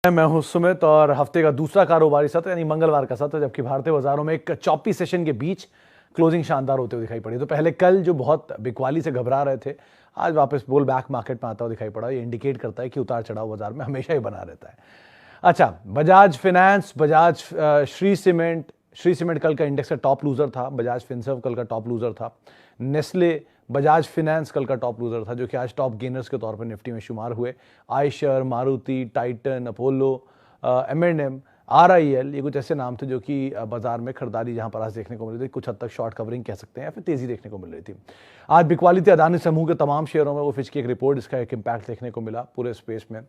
मैं हूं सुमित और हफ्ते का दूसरा कारोबारी सत्र यानी मंगलवार का सत्र, जबकि भारतीय बाजारों में एक चौपी सेशन के बीच क्लोजिंग शानदार होते हुए दिखाई पड़ी। तो पहले कल जो बहुत बिकवाली से घबरा रहे थे, आज वापस बुल बैक मार्केट में आता हुआ दिखाई पड़ा। ये इंडिकेट करता है कि उतार चढ़ाव बाजार में हमेशा ही बना रहता है। अच्छा, बजाज फिनेंस, श्री सीमेंट कल का इंडेक्स का टॉप लूजर था। बजाज फिनसर्व कल का टॉप लूजर था। नेस्ले, बजाज फिनेंस कल का टॉप लूजर था, जो कि आज टॉप गेनर्स के तौर पर निफ्टी में शुमार हुए। Eicher, Maruti, Titan, Apollo, M&M, RIL, ये कुछ ऐसे नाम थे जो कि बाजार में खरीदारी जहां पर आज देखने को मिल रही थी, कुछ हद तक शॉर्ट कवरिंग कह सकते हैं या फिर तेजी देखने को मिल रही थी। आज बिकवाली थी अदानी समूह के तमाम शेयरों में। वो फिच की एक रिपोर्ट, इसका एक इम्पैक्ट देखने को मिला पूरे स्पेस में।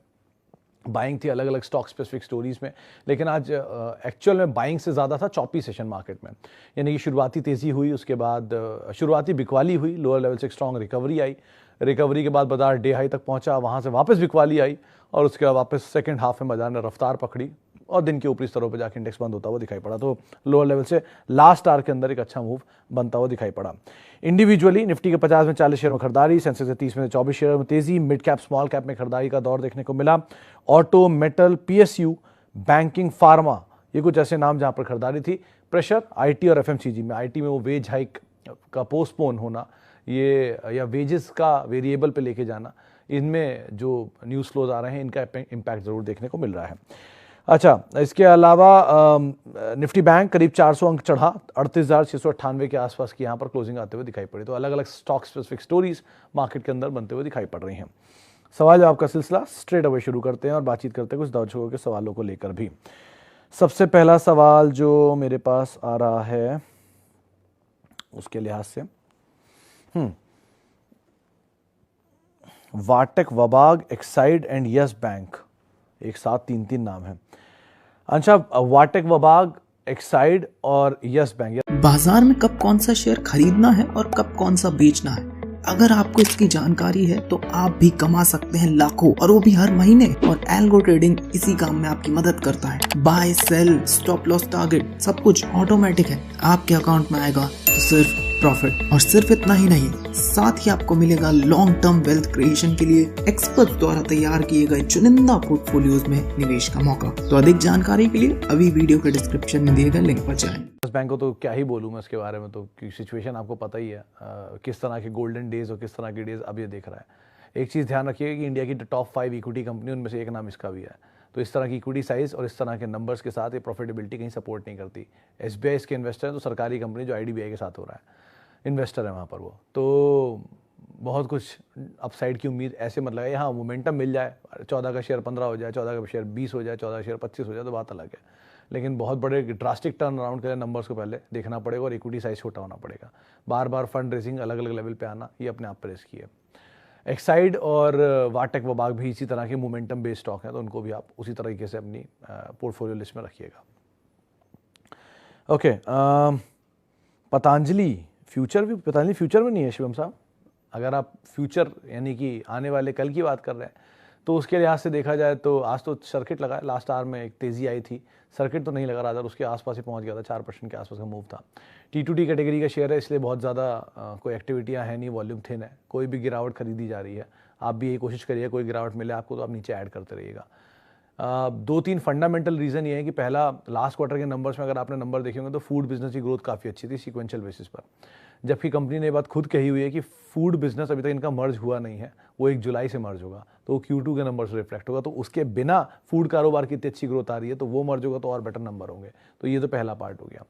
बाइंग थी अलग अलग स्टॉक स्पेसिफिक स्टोरीज में, लेकिन आज एक्चुअल में बाइंग से ज़्यादा था चौपी सेशन मार्केट में। यानी कि शुरुआती तेज़ी हुई, उसके बाद शुरुआती बिकवाली हुई, लोअर लेवल से एक स्ट्रॉन्ग रिकवरी आई। रिकवरी के बाद बाजार डे हाई तक पहुंचा, वहां से वापस बिकवाली आई और उसके बाद वापस सेकंड हाफ में बाजार ने रफ्तार पकड़ी और दिन के ऊपरी स्तरों पर जाकर इंडेक्स बंद होता हुआ दिखाई पड़ा। तो लोअर लेवल से लास्ट आवर के अंदर एक अच्छा मूव बनता हुआ दिखाई पड़ा। इंडिविजुअली निफ्टी के 50 में 40 शेयर में खरीदारी, सेंसेक्स के 30 में 24 शेयर में तेजी, मिड कैप स्मॉल कैप में खरीदारी का दौर देखने को मिला। Auto, metal, PSU, banking, pharma, ये कुछ ऐसे नाम जहां पर खरीदारी थी। प्रेशर IT और FMCG में, IT में वो वेज हाइक का पोस्टपोन होना, ये या वेजेस का वेरिएबल पे लेके जाना, इनमें जो न्यूज़ फ्लोज आ रहे हैं इनका इम्पैक्ट जरूर देखने को मिल रहा है। अच्छा, इसके अलावा निफ्टी बैंक करीब 400 अंक चढ़ा, 38,698 के आसपास की यहाँ पर क्लोजिंग आते हुए दिखाई पड़ी। तो अलग अलग स्टॉक स्पेसिफिक स्टोरीज मार्केट के अंदर बनते हुए दिखाई पड़ रही हैं। सवाल जवाब का सिलसिला स्ट्रेट अवे शुरू करते हैं और बातचीत करते हैं कुछ दर्शकों के सवालों को लेकर भी। सबसे पहला सवाल जो मेरे पास आ रहा है उसके लिहाज से, वाटेक, Wabag, Exide and yes bank, एक साथ तीन नाम है। अच्छा, वाटेक, वबाग, एक्साइड और यस बैंक। बाजार में कब कौन सा शेयर खरीदना है और कब कौन सा बेचना है, अगर आपको इसकी जानकारी है तो आप भी कमा सकते हैं लाखों, और वो भी हर महीने। और एल्गो ट्रेडिंग इसी काम में आपकी मदद करता है। Buy, sell, stop loss, target, सब कुछ ऑटोमेटिक है। आपके अकाउंट में आएगा तो सिर्फ प्रॉफिट। और सिर्फ इतना ही नहीं, साथ ही आपको मिलेगा लॉन्ग टर्म वेल्थ क्रिएशन के लिए एक्सपर्ट द्वारा तैयार किए गए चुनिंदा पोर्टफोलियोज में निवेश का मौका। तो अधिक जानकारी के लिए अभी वीडियो के डिस्क्रिप्शन में दिए गए लिंक पर जाएं। यस बैंक को तो क्या ही बोलूँ मैं इसके बारे में, तो सिचुएशन आपको पता ही है, किस तरह के गोल्डन डेज और किस तरह के डेज अब ये देख रहा है। एक चीज़ ध्यान रखिएगा कि इंडिया की टॉप 5 इक्विटी कंपनी, उनमें से एक नाम इसका भी है। तो इस तरह की इक्विटी साइज और इस तरह के नंबर्स के साथ ये प्रॉफिटेबिलिटी कहीं सपोर्ट नहीं करती। SBI इसके इन्वेस्टर हैं, तो सरकारी कंपनी जो IDBI के साथ हो रहा है, इन्वेस्टर है वहाँ पर वो। तो बहुत कुछ अपसाइड की उम्मीद ऐसे मतलब है, हाँ मोमेंटम मिल जाए, 14 का शेयर 15 हो जाए, 14 का शेयर 20 हो जाए, 14 का शेयर 25 हो जाए तो बात अलग है। लेकिन बहुत बड़े ड्रास्टिक टर्न अराउंड के नंबर्स को पहले देखना पड़ेगा और इक्विटी साइज छोटा होना पड़ेगा। बार बार फंड रेजिंग अलग अलग लेवल पे आना, ये अपने आप पर रिस्की है। एक्साइड और वाटेक, वबाग भी इसी तरह के मोमेंटम बेस्ड स्टॉक हैं, तो उनको भी आप उसी तरीके से अपनी पोर्टफोलियो लिस्ट में रखिएगा। ओके, पतंजलि फ्यूचर में नहीं है शिवम साहब। अगर आप फ्यूचर यानी कि आने वाले कल की बात कर रहे हैं तो उसके लिहाज से देखा जाए तो आज तो सर्किट लगा, लास्ट आवर में एक तेज़ी आई थी, सर्किट तो नहीं लगा रहा था, उसके आसपास ही पहुंच गया था, 4% के आसपास का मूव था। T2T कैटेगरी का शेयर है, इसलिए बहुत ज़्यादा कोई एक्टिविटियाँ है नहीं, वॉल्यूम थिन है, कोई भी गिरावट खरीदी जा रही है। आप भी यही कोशिश करिए कोई गिरावट मिले आपको तो आप नीचे ऐड करते रहिएगा। 2-3 फंडामेंटल रीज़न ये है कि पहला, लास्ट क्वार्टर के नंबर्स में अगर आपने नंबर देखे होंगे तो फूड बिजनेस की ग्रोथ काफ़ी अच्छी थी सीक्वेंशियल बेसिस पर, जबकि कंपनी ने ये बात खुद कही हुई है कि फूड बिजनेस अभी तक इनका मर्ज हुआ नहीं है, वो 1 जुलाई से मर्ज होगा, तो वो Q2 के नंबर से रिफ्लेक्ट होगा। तो उसके बिना फूड कारोबार की इतनी अच्छी ग्रोथ आ रही है, तो वो मर्ज होगा तो और बेटर नंबर होंगे। तो ये तो पहला पार्ट हो गया।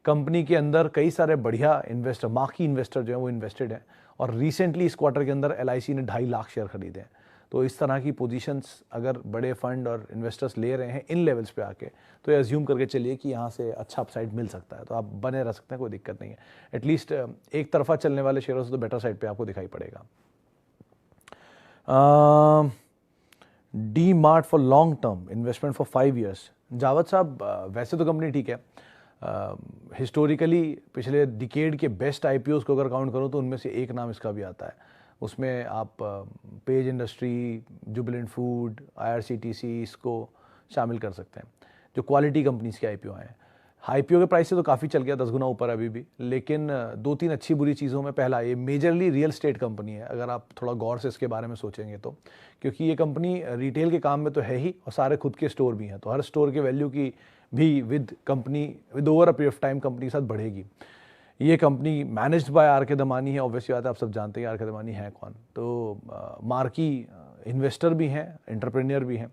कंपनी के अंदर कई सारे बढ़िया इन्वेस्टर, मार्की इन्वेस्टर जो है वो इन्वेस्टेड हैं, और रिसेंटली इस क्वार्टर के अंदर LIC ने 2.5 लाख शेयर खरीदे हैं। तो इस तरह की पोजीशंस अगर बड़े फंड और इन्वेस्टर्स ले रहे हैं इन लेवल्स पे आके, तो ये अज्यूम करके चलिए कि यहाँ से अच्छा अपसाइड मिल सकता है, तो आप बने रह सकते हैं, कोई दिक्कत नहीं है। एटलीस्ट एक तरफा चलने वाले शेयरों से तो बेटर साइड पे आपको दिखाई पड़ेगा। D mart for long term investment for 5 years, Jawad साहब वैसे तो कंपनी ठीक है, हिस्टोरिकली पिछले डिकेड के बेस्ट IPOs को अगर काउंट करूँ तो उनमें से एक नाम इसका भी आता है। उसमें आप page industry, Jubilant food, IRCTC इसको शामिल कर सकते हैं, जो क्वालिटी कंपनीज के IPO आए हैं। आईपीओ के प्राइस से तो काफ़ी चल गया, 10 गुना ऊपर अभी भी, लेकिन 2-3 अच्छी बुरी चीज़ों में पहला, ये मेजरली रियल स्टेट कंपनी है अगर आप थोड़ा गौर से इसके बारे में सोचेंगे तो, क्योंकि ये कंपनी रिटेल के काम में तो है ही और सारे खुद के स्टोर भी हैं, तो हर स्टोर के वैल्यू की भी with over a period of time company के साथ बढ़ेगी। ये कंपनी मैनेज्ड बाय आर के दमानी है, ऑब्वियसली बात है, आप सब जानते हैं आर के दमानी है कौन, तो मार्की इन्वेस्टर भी हैं, एंटरप्रेन्योर भी हैं,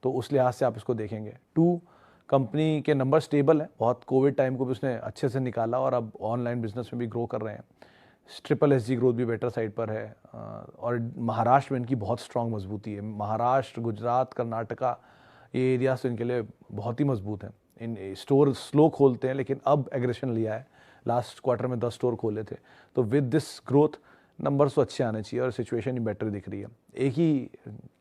तो उस लिहाज से आप इसको देखेंगे। 2, कंपनी के नंबर स्टेबल हैं, बहुत कोविड टाइम को भी उसने अच्छे से निकाला और अब ऑनलाइन बिजनेस में भी ग्रो कर रहे हैं। SSSG ग्रोथ भी बेटर साइड पर है और महाराष्ट्र में इनकी बहुत स्ट्रांग मजबूती है। महाराष्ट्र, गुजरात, कर्नाटका, ये एरियाज तो इनके लिए बहुत ही मजबूत हैं। इन स्टोर स्लो खोलते हैं लेकिन अब एग्रेशन लिया है, लास्ट क्वार्टर में 10 स्टोर खोले थे, तो विद दिस ग्रोथ नंबर्स तो अच्छे आने चाहिए और सिचुएशन ही बेटर दिख रही है। एक ही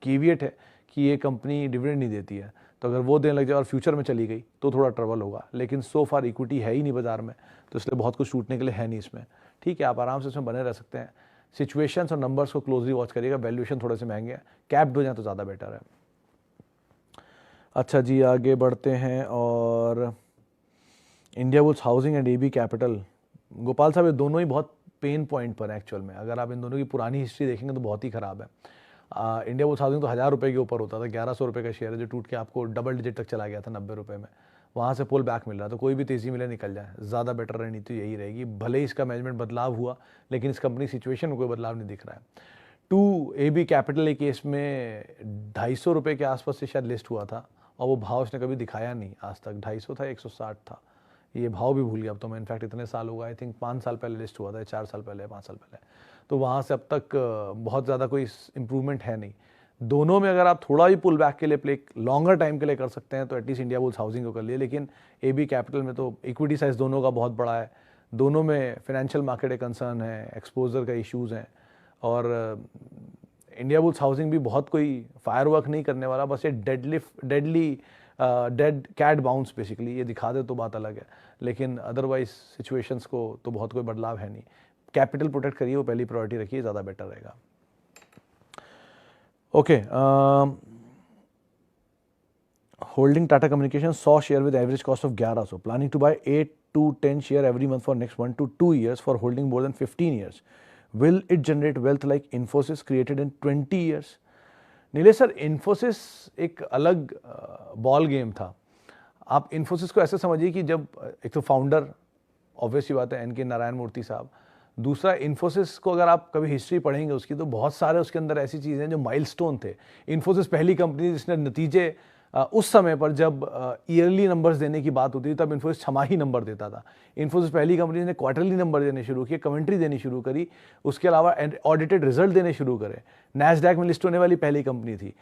केविएट है कि ये कंपनी डिविडेंड नहीं देती है, तो अगर वो देने लग जाए और फ्यूचर में चली गई तो थोड़ा ट्रबल होगा, लेकिन सो फार इक्विटी है ही नहीं बाजार में, तो इसलिए बहुत कुछ छूटने के लिए है नहीं इसमें। ठीक है, आप आराम से इसमें बने रह सकते हैं। सिचुएशंस और नंबर्स को क्लोजली वॉच करिएगा, वैल्यूएशन थोड़े से महंगे हैं, कैप्ड हो जाए तो ज़्यादा बेटर है। अच्छा जी, आगे बढ़ते हैं और Indiabulls housing and AB capital, Gopal साहब ये दोनों ही बहुत पेन पॉइंट पर है एक्चुअल में। अगर आप इन दोनों की पुरानी हिस्ट्री देखेंगे तो बहुत ही ख़राब है। इंडियाबुल्स हाउसिंग तो 1000 रुपये के ऊपर होता था, 1100 रुपये का शेयर है जो टूट के आपको डबल डिजिट तक चला गया था 90 रुपये में, वहाँ से पुल बैक मिल रहा, तो कोई भी तेज़ी मिले निकल जाए, ज़्यादा बेटर रणनीति यही रहेगी। भले ही इसका मैनेजमेंट बदलाव हुआ लेकिन इस कंपनी सिचुएशन में कोई बदलाव नहीं दिख रहा है। 2, एबी कैपिटल एक केस में 250 रुपये के आसपास से शायद लिस्ट हुआ था और वो भाव उसने कभी दिखाया नहीं आज तक, 250 था, 160 था, ये भाव भी भूल गया अब तो मैं। इनफैक्ट इतने साल हो गए, आई थिंक 5 साल पहले लिस्ट हुआ था, 4 साल पहले, 5 साल पहले, तो वहाँ से अब तक बहुत ज़्यादा कोई इम्प्रूवमेंट है नहीं। दोनों में अगर आप थोड़ा भी पुल बैक के लिए प्ले लॉन्गर टाइम के लिए कर सकते हैं तो एटलीस्ट इंडियाबुल्स हाउसिंग को कर लिए, लेकिन एबी कैपिटल में तो इक्विटी साइज दोनों का बहुत बड़ा है, दोनों में फाइनेंशियल मार्केट के कंसर्न है, एक्सपोजर का इश्यूज़ हैं, और इंडियाबुल्स हाउसिंग भी बहुत कोई फायरवर्क नहीं करने वाला, बस ये डेड कैट बाउंस बेसिकली ये दिखा दे तो बात अलग है, लेकिन अदरवाइज सिचुएशंस को तो बहुत कोई बदलाव है नहीं। कैपिटल प्रोटेक्ट करिए, वो पहली प्रायोरिटी रखिए, ज़्यादा बेटर रहेगा। Okay, holding Tata communication 100 share with average cost of 1100, planning to buy 8 to 10 share every month for next 1 to 2 years for holding more than 15 years. Will it generate wealth like Infosys created in 20 years? Nilesh sir, Infosys एक अलग ball game था। आप इन्फोसिस को ऐसे समझिए कि जब एक तो फाउंडर ऑब्वियसली बात है NK नारायण मूर्ति साहब, दूसरा इन्फोसिस को अगर आप कभी हिस्ट्री पढ़ेंगे उसकी तो बहुत सारे उसके अंदर ऐसी चीज़ें हैं जो माइलस्टोन थे। इन्फोसिस पहली कंपनी जिसने नतीजे उस समय पर जब ईयरली नंबर्स देने की बात होती थी तब इन्फोसिस छमाही नंबर देता था। इन्फोसिस पहली कंपनी ने क्वार्टरली नंबर देने शुरू किए, कमेंट्री देनी शुरू करी, उसके अलावा ऑडिटेड रिजल्ट देने शुरू करे, नैस्डैक में लिस्ट होने वाली पहली कंपनी थी,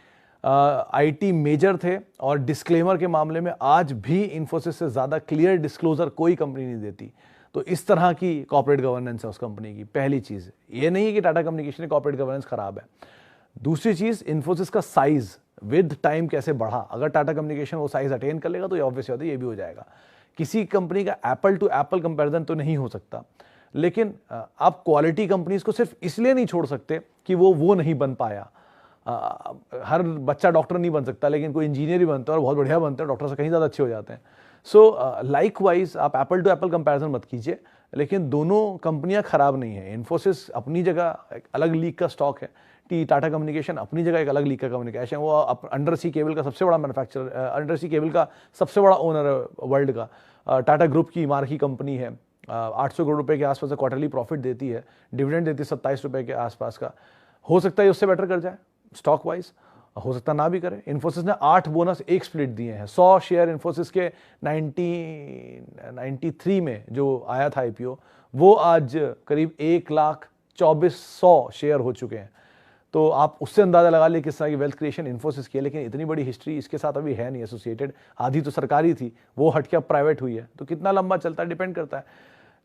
IT मेजर थे, और डिस्क्लेमर के मामले में आज भी इन्फोसिस से ज़्यादा क्लियर डिस्क्लोजर कोई कंपनी नहीं देती। तो इस तरह की कॉर्पोरेट गवर्नेंस है उस कंपनी की। पहली चीज़ ये नहीं है कि टाटा कम्युनिकेशन की कॉर्पोरेट गवर्नेंस खराब है। दूसरी चीज़, इन्फोसिस का साइज विद टाइम कैसे बढ़ा, अगर टाटा कम्युनिकेशन वो साइज अटेन कर लेगा तो ये ऑब्वियस बात है ये भी हो जाएगा। किसी कंपनी का एप्पल टू एप्पल कंपैरिजन तो नहीं हो सकता, लेकिन आप क्वालिटी कंपनीज को सिर्फ इसलिए नहीं छोड़ सकते कि वो नहीं बन पाया। हर बच्चा डॉक्टर नहीं बन सकता, लेकिन कोई इंजीनियर ही बनता है और बहुत बढ़िया बनता है, डॉक्टर से कहीं ज़्यादा अच्छे हो जाते हैं। सो लाइक वाइज आप एप्पल टू एप्पल कंपैरिजन मत कीजिए, लेकिन दोनों कंपनियां खराब नहीं है। इन्फोसिस अपनी जगह एक अलग लीग का स्टॉक है, टाटा कम्युनिकेशन अपनी जगह एक अलग लीग का कम्युनिकेशन, वो अंडर सी केबल का सबसे बड़ा मैन्युफैक्चरर, अंडर सी केबल का सबसे बड़ा ओनर है वर्ल्ड का। टाटा ग्रुप की मार्की कंपनी है, 800 करोड़ रुपए के आसपास का क्वार्टरली प्रॉफिट देती है, डिविडेंड देती है 27 रुपए के आसपास का। हो सकता है उससे बेटर कर जाए स्टॉक वाइज, हो सकता ना भी करे। इन्फोसिस ने 8 बोनस 1 स्प्लिट दिए हैं। 100 शेयर इन्फोसिस के 1993 में जो आया था IPO, वो आज करीब 1,24,100 शेयर हो चुके हैं। तो आप उससे अंदाजा लगा लिए किस तरह की वेल्थ क्रिएशन इन्फोसिस की है, लेकिन इतनी बड़ी हिस्ट्री इसके साथ अभी है नहीं एसोसिएटेड। आधी तो सरकारी थी, वो हट के अब प्राइवेट हुई है, तो कितना लंबा चलता है डिपेंड करता है।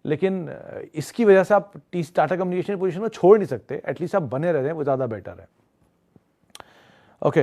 लेकिन इसकी वजह से आप टाटा कम्युनिकेशन पोजीशन में छोड़ नहीं सकते, एटलीस्ट आप बने रह जाएं, वो ज़्यादा बेटर है। ओके,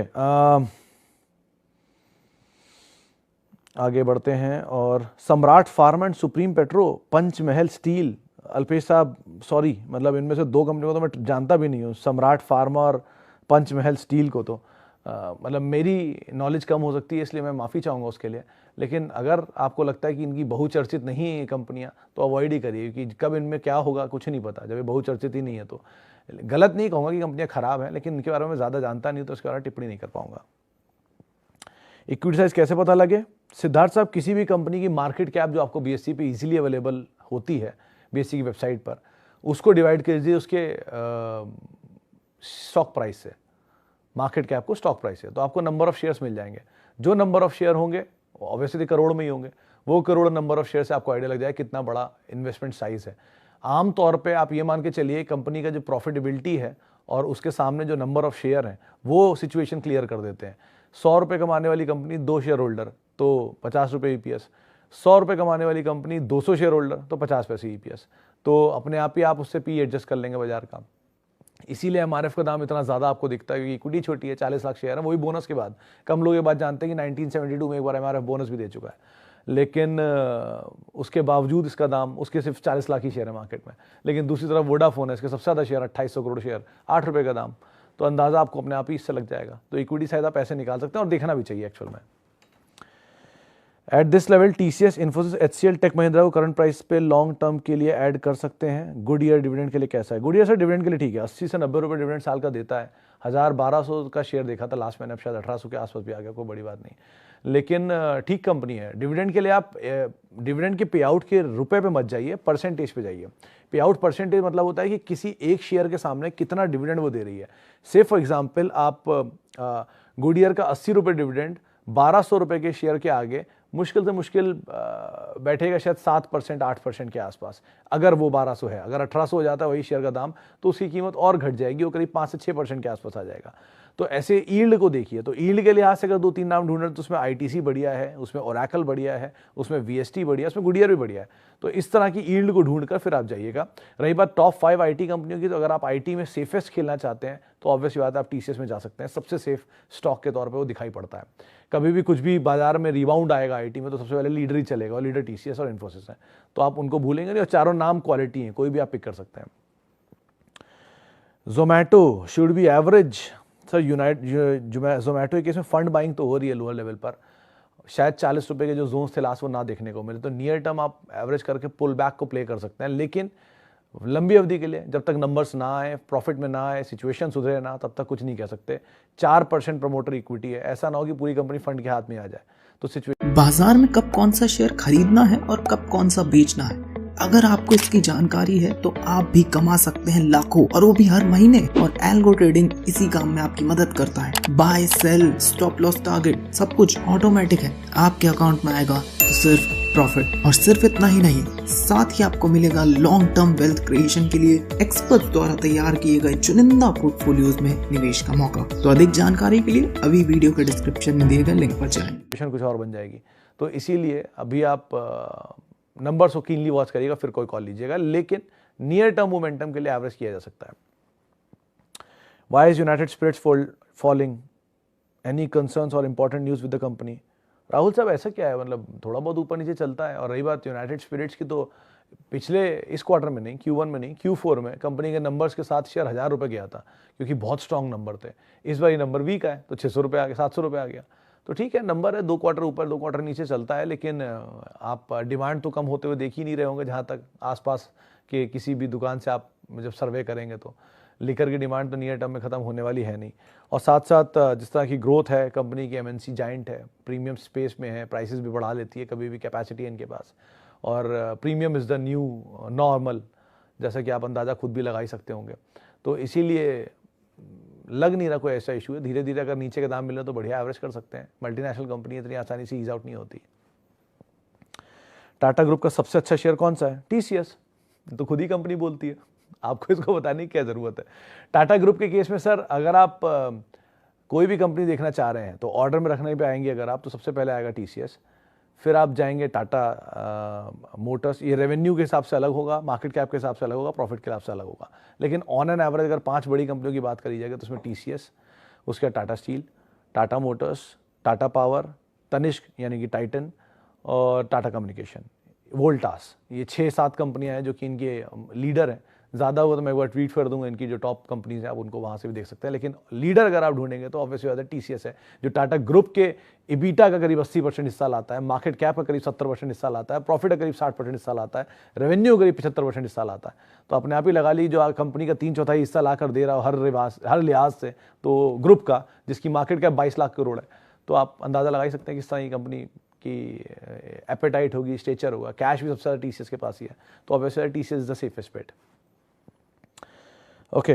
आगे बढ़ते हैं और सम्राट pharma and supreme petro, Panchmahal steel, Alpesh साहब सॉरी, मतलब इनमें से 2 कंपनियों को तो मैं जानता भी नहीं हूँ, सम्राट फार्मा और पंचमहल स्टील को। तो मतलब मेरी नॉलेज कम हो सकती है, इसलिए मैं माफ़ी चाहूँगा उसके लिए। लेकिन अगर आपको लगता है कि इनकी बहुचर्चित नहीं है ये कंपनियाँ, तो अवॉइड ही करिए, क्योंकि कब इनमें क्या होगा कुछ नहीं पता, जब ये बहुचर्चित ही नहीं है तो। गलत नहीं कहूँगा कि कंपनियाँ ख़राब हैं, लेकिन इनके बारे में ज़्यादा जानता नहीं, तो इसके बारे में टिप्पणी नहीं कर पाऊँगा। इक्विटी साइज कैसे पता लगे? सिद्धार्थ साहब, किसी भी कंपनी की मार्केट कैप जो आपको बीएससी पे इजीली अवेलेबल होती है, बीएससी की वेबसाइट पर, उसको डिवाइड कीजिए उसके स्टॉक प्राइस से। मार्केट कैप को स्टॉक प्राइस है, तो आपको नंबर ऑफ शेयर्स मिल जाएंगे। जो नंबर ऑफ शेयर होंगे ऑब्वियसली करोड़ में ही होंगे, वो करोड़ नंबर ऑफ शेयर से आपको आइडिया लग जाए कितना बड़ा इन्वेस्टमेंट साइज है। आम तौर पे आप ये मान के चलिए कंपनी का जो प्रॉफिटेबिलिटी है और उसके सामने जो नंबर ऑफ शेयर हैं वो सिचुएशन क्लियर कर देते हैं। 100 रुपये कमाने वाली कंपनी 2 शेयर होल्डर तो 50 रुपये ईपीएस, 100 रुपये कमाने वाली कंपनी 200 शेयर होल्डर तो 50 पैसे ईपीएस। तो अपने आप ही आप उससे पी एडजस्ट कर लेंगे बाजार का। इसीलिए एमआरएफ का दाम इतना ज़्यादा आपको दिखता है, क्योंकि इक्विटी छोटी है, 40 लाख शेयर है, वही बोनस के बाद। कम लोग ये बात जानते हैं कि 1972 में एक बार एमआरएफ बोनस भी दे चुका है, लेकिन उसके बावजूद इसका दाम, उसके सिर्फ 40 लाख ही शेयर है मार्केट में। लेकिन दूसरी तरफ वोडाफोन है, इसके सबसे ज़्यादा शेयर 2800 करोड़ शेयर, 8 रुपये का दाम। तो अंदाज़ा आपको अपने आप ही इससे लग जाएगा। तो इक्विटी साइज आप ऐसे निकाल सकते हैं और देखना भी चाहिए एक्चुअल में। At this level TCS, Infosys, HCL, tech Mahindra को करंट प्राइस पे लॉन्ग टर्म के लिए ऐड कर सकते हैं। गुड ईयर डिविडेंड के लिए कैसा है? गुड ईयर सर डिविडेंड के लिए ठीक है, 80 से 90 रुपये डिविडेंड साल का देता है। 1200 का शेयर देखा था लास्ट मैंने, अब शायद 1800 के आसपास भी आ गया, कोई बड़ी बात नहीं, लेकिन ठीक कंपनी है। डिविडेंड के लिए आप डिविडेंड के पे आउट के रुपए पे मत जाइए, परसेंटेज पे जाइए। पे आउट परसेंटेज मतलब होता है कि किसी एक शेयर के सामने कितना डिविडेंड वो दे रही है। से फॉर एग्जाम्पल आप गुड ईयर का 80 रुपये डिविडेंड 1200 रुपये के शेयर के आगे मुश्किल से मुश्किल बैठेगा शायद 7% 8% के आसपास। अगर वो 1200 है, अगर 1800 हो जाता है वही शेयर का दाम, तो उसकी कीमत और घट जाएगी, वो करीब 5 से 6% के आसपास आ जाएगा। तो ऐसे ईल्ड को देखिए, तो ईल्ड के लिहाज से अगर 2-3 नाम ढूंढ रहे तो उसमें आईटीसी बढ़िया है, उसमें ओरेकल बढ़िया है, उसमें वीएसटी बढ़िया है, उसमें गुड ईयर भी बढ़िया है। तो इस तरह की ईल्ड को ढूंढकर फिर आप जाइएगा। रही बात टॉप 5 आईटी कंपनियों की, तो अगर आप आईटी में सेफेस्ट खेलना चाहते हैं तो ऑब्वियसली बात है आप टीसीएस में जा सकते हैं, सबसे सेफ स्टॉक के तौर पे वो दिखाई पड़ता है। कभी भी कुछ भी बाजार में रिबाउंड आएगा आईटी में, तो सबसे पहले लीडर ही चलेगा, और लीडर टीसीएस और इन्फोसिस है, तो आप उनको भूलेंगे नहीं। और चारों नाम क्वालिटी हैं, कोई भी आप पिक कर सकते हैं। Zomato should be average sir. Zomato के केस में फंड बाइंग तो हो रही है लोअर लेवल पर, शायद 40 रुपये के जो जोन्स थे लास्ट वो ना देखने को मिले, तो नियर टर्म आप एवरेज करके पुल बैक को प्ले कर सकते हैं। लेकिन लंबी अवधि के लिए जब तक नंबर्स ना आए, प्रॉफिट में ना आए, सिचुएशन सुधरे ना, तब तक कुछ नहीं कह सकते। 4% प्रमोटर इक्विटी है, ऐसा ना हो कि पूरी कंपनी फंड के हाथ में आ जाए। तो सिचुएशन, बाजार में कब कौन सा शेयर खरीदना है और कब कौन सा बेचना है, अगर आपको इसकी जानकारी है तो आप भी कमा सकते हैं लाखों, और वो भी हर महीने। और एल्गो ट्रेडिंग इसी काम में आपकी मदद करता है। Buy, sell, stop loss, target, सब कुछ ऑटोमेटिक है। आपके अकाउंट में आएगा तो सिर्फ प्रॉफिट। और सिर्फ इतना ही नहीं, साथ ही आपको मिलेगा लॉन्ग टर्म वेल्थ क्रिएशन के लिए एक्सपर्ट द्वारा तैयार किए गए चुनिंदा पोर्टफोलियोज में निवेश का मौका। तो अधिक जानकारी के लिए अभी वीडियो के डिस्क्रिप्शन में दिए गए लिंक पर जाएं। कुछ और बन जाएगी। तो इसीलिए अभी आप नंबर्स को कीनली वॉच करिएगा, फिर कोई कॉल लीजिएगा, लेकिन नियर टर्म मोमेंटम के लिए एवरेज किया जा सकता है। Why is United Spirits falling? Any concerns और important news with the company? Rahul साहब ऐसा क्या है, मतलब थोड़ा बहुत ऊपर नीचे चलता है। और रही बात यूनाइटेड स्पिरिट्स की, तो पिछले इस क्वार्टर में नहीं, Q1 में नहीं, Q4 में कंपनी के नंबर्स के साथ शेयर 1000 रुपये गया था, क्योंकि बहुत स्ट्रॉन्ग नंबर थे। इस बार ये नंबर वीक है, तो 600 रुपये आ गया, 700 रुपये आ गया। तो ठीक है, नंबर है, 2 क्वार्टर ऊपर 2 क्वार्टर नीचे चलता है, लेकिन आप डिमांड तो कम होते हुए देख ही नहीं रहे होंगे। जहाँ तक आसपास के किसी भी दुकान से आप जब सर्वे करेंगे, तो लिकर की डिमांड तो नियर टर्म में ख़त्म होने वाली है नहीं। और साथ साथ जिस तरह की ग्रोथ है कंपनी की, एमएनसी जाइंट है, प्रीमियम स्पेस में है, प्राइसेस भी बढ़ा लेती है कभी भी, कैपेसिटी है इनके पास। और premium is the new normal, जैसा कि आप अंदाज़ा खुद भी लगा ही सकते होंगे। तो इसीलिए लग नहीं रहा कोई ऐसा इशू है। धीरे धीरे अगर नीचे के दाम मिले तो बढ़िया एवरेज कर सकते हैं। मल्टीनेशनल कंपनी इतनी आसानी से ईज आउट नहीं होती। टाटा ग्रुप का सबसे अच्छा शेयर कौन सा है? टीसीएस। तो खुद ही कंपनी बोलती है, आपको इसको बताने की क्या ज़रूरत है। टाटा ग्रुप के केस में सर, अगर आप कोई भी कंपनी देखना चाह रहे हैं तो ऑर्डर में रखने पे आएंगे अगर आप, तो सबसे पहले आएगा टीसीएस, फिर आप जाएंगे टाटा मोटर्स। ये रेवेन्यू के हिसाब से अलग होगा, मार्केट कैप के हिसाब से अलग होगा, प्रॉफिट के हिसाब से अलग होगा, लेकिन ऑन एन एवरेज अगर 5 बड़ी कंपनियों की बात करी जाएगी तो उसमें टीसीएस, उसके बाद Tata steel, Tata motors, Tata power, Tanishq यानी कि टाइटन, और टाटा कम्युनिकेशन, वोल्टास। ये 6-7 कंपनियां हैं जो कि इनके लीडर हैं, ज़्यादा हुआ तो मैं एक बार ट्वीट कर दूंगा, इनकी जो टॉप कंपनीज हैं आप उनको वहाँ से भी देख सकते हैं। लेकिन लीडर अगर आप ढूंढेंगे तो ऑब्वियसली बात है TCS है, जो टाटा ग्रुप के EBITDA का करीब 80% हिस्सा लाता है, मार्केट कैप का करीब 70% हिस्सा लाता है, प्रॉफिट का करीब 60% हिस्सा लाता है, रेवेन्यू करीब 75% हिस्सा लाता है। तो अपने आप ही लगा ली, जो कंपनी का 3/4 हिस्सा ला कर दे रहा हो हर लिहाज से, तो ग्रुप का, जिसकी मार्केट कैप 22 लाख करोड़ है, तो आप अंदाज़ा लगा ही सकते हैं किस तरह की कंपनी की एपेटाइट होगी, स्टेचर होगा। कैश भी सबसे ज़्यादा TCS के पास ही है, तो obviously TCS is the safest bet. Okay,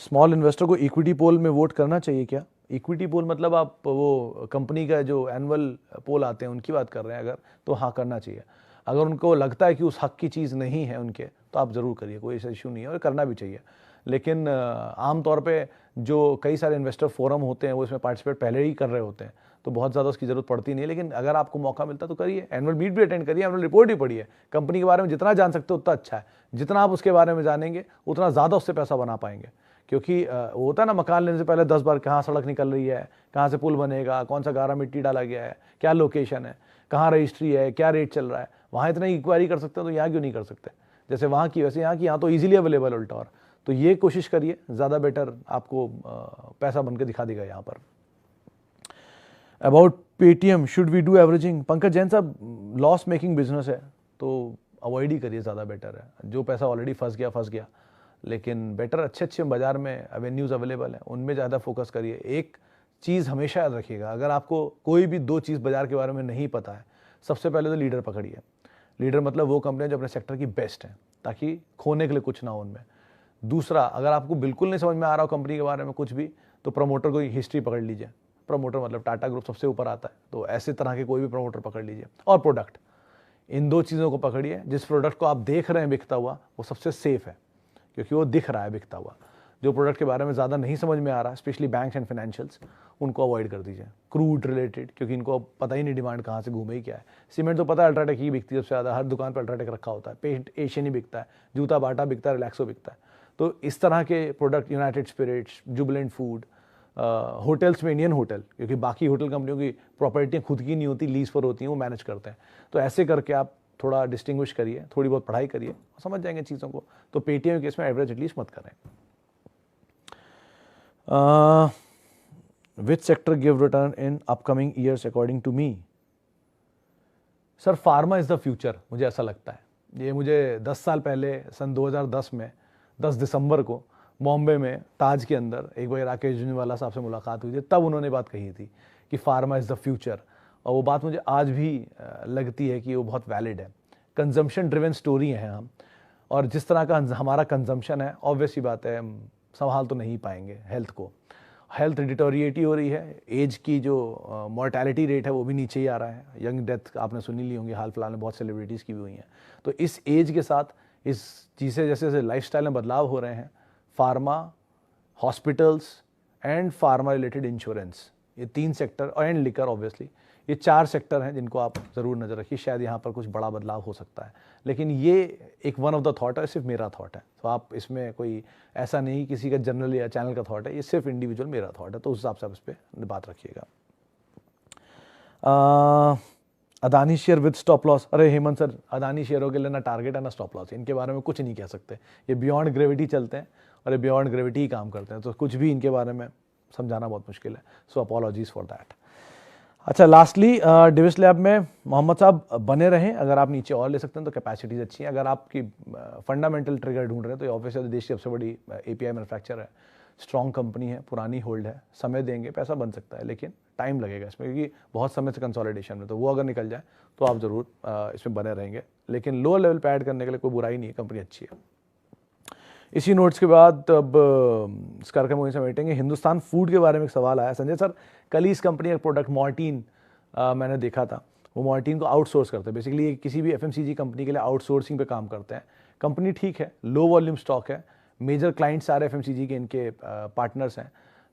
small investor को इक्विटी पोल में वोट करना चाहिए क्या? इक्विटी पोल मतलब आप वो कंपनी का जो एनुअल पोल आते हैं उनकी बात कर रहे हैं अगर, तो हाँ करना चाहिए। अगर उनको लगता है कि उस हक की चीज़ नहीं है उनके, तो आप ज़रूर करिए, कोई ऐसा इशू नहीं है और करना भी चाहिए। लेकिन आमतौर पे जो कई सारे इन्वेस्टर फोरम होते हैं वो इसमें पार्टिसिपेट पहले ही कर रहे होते हैं, तो बहुत ज़्यादा उसकी ज़रूरत पड़ती नहीं है। लेकिन अगर आपको मौका मिलता तो करिए, एनुअल मीट भी अटेंड करिए, एनुअल रिपोर्ट भी पढ़िए। कंपनी के बारे में जितना जान सकते हो उतना अच्छा है, जितना आप उसके बारे में जानेंगे उतना ज़्यादा उससे पैसा बना पाएंगे। क्योंकि वो होता है ना, मकान लेने से पहले 10 बार कहाँ सड़क निकल रही है, कहाँ से पुल बनेगा, कौन सा गारा मिट्टी डाला गया है, क्या लोकेशन है, कहाँ रजिस्ट्री है, क्या रेट चल रहा है। वहाँ इतना इंक्वायरी कर सकते हो तो यहाँ क्यों नहीं कर सकते? जैसे वहाँ की वैसे यहाँ की, यहाँ तो ईजिली अवेलेबल उल्टा। और तो ये कोशिश करिए, ज़्यादा बेटर आपको पैसा बन के दिखा देगा यहाँ पर। About Paytm, should we do averaging? Pankaj Jain साहब, लॉस मेकिंग बिजनेस है तो अवॉइड ही करिए, ज़्यादा बेटर है। जो पैसा ऑलरेडी फंस गया, लेकिन बेटर अच्छे बाजार में एवेन्यूज़ अवेलेबल हैं, उनमें ज़्यादा फोकस करिए। एक चीज़ हमेशा याद रखिएगा, अगर आपको कोई भी 2 चीज़ बाजार के बारे में नहीं पता है, सबसे पहले तो लीडर पकड़िए। लीडर मतलब वो कंपनियां जो अपने सेक्टर की बेस्ट हैं, ताकि खोने के लिए कुछ ना हो उनमें। दूसरा, अगर आपको बिल्कुल नहीं समझ में आ रहा हो कंपनी के बारे में कुछ भी, तो प्रमोटर को हिस्ट्री पकड़ लीजिए। प्रमोटर मतलब टाटा ग्रुप सबसे ऊपर आता है, तो ऐसे तरह के कोई भी प्रमोटर पकड़ लीजिए। और प्रोडक्ट, इन 2 चीज़ों को पकड़िए। जिस प्रोडक्ट को आप देख रहे हैं बिकता हुआ, वो सबसे सेफ है, क्योंकि वो दिख रहा है बिकता हुआ। जो प्रोडक्ट के बारे में ज़्यादा नहीं समझ में आ रहा, स्पेशली बैंक्स एंड फाइनेंशियल्स, उनको अवॉइड कर दीजिए। क्रूड रिलेटेड, क्योंकि इनको पता ही नहीं डिमांड कहाँ से घूमे ही क्या है। सीमेंट तो पता है अल्ट्राटेक ही बिकती है सबसे ज़्यादा, हर दुकान पर अल्ट्राटेक रखा होता है। पेंट एशियन ही बिकता है, जूता बाटा बिकता है, रिलैक्सो बिकता है। तो इस तरह के product, United Spirits, Jubilant food, hotels में इंडियन होटल, क्योंकि बाकी होटल कंपनियों की प्रॉपर्टियाँ खुद की नहीं होती, लीज पर होती हैं, वो मैनेज करते हैं। तो ऐसे करके आप थोड़ा डिस्टिंग्विश करिए, थोड़ी बहुत पढ़ाई करिए, समझ जाएंगे चीज़ों को। तो पेटीएम के केस में एवरेज एटलीस्ट मत करें। Which sector give return in upcoming years according to me? Sir, pharma is the future, मुझे ऐसा लगता है। ये मुझे 10 साल पहले सन 2010 में 10 दिसंबर को बॉम्बे में ताज के अंदर एक बार राकेश झुंझुनवाला साहब से मुलाकात हुई थी, तब उन्होंने बात कही थी कि फार्मा इज़ द फ्यूचर। और वो बात मुझे आज भी लगती है कि वो बहुत वैलिड है। कंजम्पशन ड्रिवन स्टोरी है हम, और जिस तरह का हमारा कंजम्पशन है, ऑब्वियस ही बात है हम संभाल तो नहीं पाएंगे हेल्थ को। हेल्थ डिटोरिएट ही हो रही है, एज की जो मॉर्टैलिटी रेट है वो भी नीचे ही आ रहा है। यंग डेथ आपने सुनी ली होंगी, हाल फिलहाल में बहुत सेलिब्रिटीज़ की भी हुई हैं। तो इस एज के साथ इस चीज़ें जैसे जैसे लाइफस्टाइल में बदलाव हो रहे हैं, pharma, hospitals and pharma related insurance, ये 3 सेक्टर, एंड लिकर ऑब्वियसली, ये 4 सेक्टर हैं जिनको आप ज़रूर नज़र रखिए। शायद यहाँ पर कुछ बड़ा बदलाव हो सकता है, लेकिन ये एक वन ऑफ द थॉट है, सिर्फ मेरा थॉट है। तो आप इसमें कोई ऐसा नहीं किसी का जनरल या चैनल का थॉट है, ये सिर्फ इंडिविजुअल मेरा थॉट है। तो उस हिसाब से आप इस पर बात रखिएगा। Adani share with stop loss? अरे हेमंत सर, अदानी शेयरों के लिए ना टारगेट है ना स्टॉप लॉस, इनके बारे में कुछ नहीं कह सकते। ये बियॉन्ड ग्रेविटी चलते हैं और ये बियॉन्ड ग्रेविटी ही काम करते हैं, तो कुछ भी इनके बारे में समझाना बहुत मुश्किल है। सो अपॉलॉजीज फॉर दैट। अच्छा, लास्टली डिविस लैब में मोहम्मद साहब बने रहें। अगर आप नीचे और ले सकते हैं तो कैपेसिटीज़ अच्छी हैं। अगर आपकी फंडामेंटल ट्रिगर ढूंढ रहे हैं तो ये ऑब्वियसली देश की सबसे बड़ी API मैन्युफैक्चरर है, स्ट्रॉन्ग कंपनी है, पुरानी होल्ड है, समय देंगे पैसा बन सकता है, लेकिन टाइम लगेगा इसमें, क्योंकि बहुत समय से कंसोलिडेशन में, तो वो अगर निकल जाए तो आप ज़रूर इसमें बने रहेंगे। लेकिन लोअर लेवल पे ऐड करने के लिए कोई बुराई नहीं है, कंपनी अच्छी है। इसी नोट्स के बाद अब इस कार्यक्रम को समेटेंगे। हिंदुस्तान फूड के बारे में एक सवाल आया संजय सर, कल ही इस कंपनी का प्रोडक्ट मॉर्टीन मैंने देखा था। वो मॉर्टीन को आउटसोर्स करते हैं, बेसिकली ये किसी भी FMCG कंपनी के लिए आउटसोर्सिंग पे काम करते हैं। कंपनी ठीक है, लो वॉल्यूम स्टॉक है, मेजर क्लाइंट्स सारे FMCG के इनके पार्टनर्स हैं।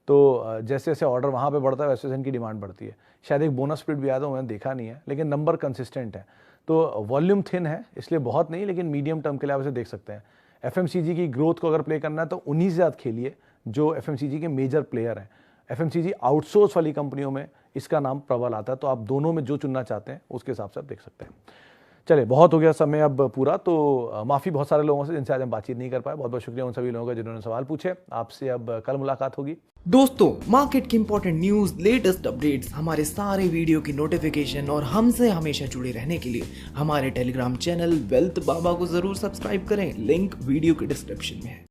तो जैसे जैसे ऑर्डर वहाँ पे बढ़ता है वैसे वैसे इनकी डिमांड बढ़ती है। शायद एक बोनस स्प्लिट भी आया था, मैंने देखा नहीं है, लेकिन नंबर कंसिस्टेंट है। तो वॉल्यूम थिन है इसलिए बहुत नहीं, लेकिन मीडियम टर्म के लिए आप इसे देख सकते हैं। FMCG की ग्रोथ को अगर प्ले करना है तो उन्हीं से ज़्यादा खेलिए जो FMCG के मेजर प्लेयर हैं। FMCG आउटसोर्स वाली कंपनियों में इसका नाम प्रबल आता है, तो आप दोनों में जो चुनना चाहते हैं उसके हिसाब से आप देख सकते हैं। चले, बहुत हो गया समय अब पूरा, तो माफ़ी बहुत सारे लोगों से जिनसे आज हम बातचीत नहीं कर पाए। बहुत बहुत शुक्रिया उन सभी लोगों का जिन्होंने सवाल पूछे। आपसे अब कल मुलाकात होगी। दोस्तों, मार्केट की इंपॉर्टेंट न्यूज, लेटेस्ट अपडेट्स, हमारे सारे वीडियो की नोटिफिकेशन और हमसे हमेशा जुड़े रहने के लिए हमारे टेलीग्राम चैनल वेल्थ बाबा को जरूर सब्सक्राइब करें। लिंक वीडियो के डिस्क्रिप्शन में है।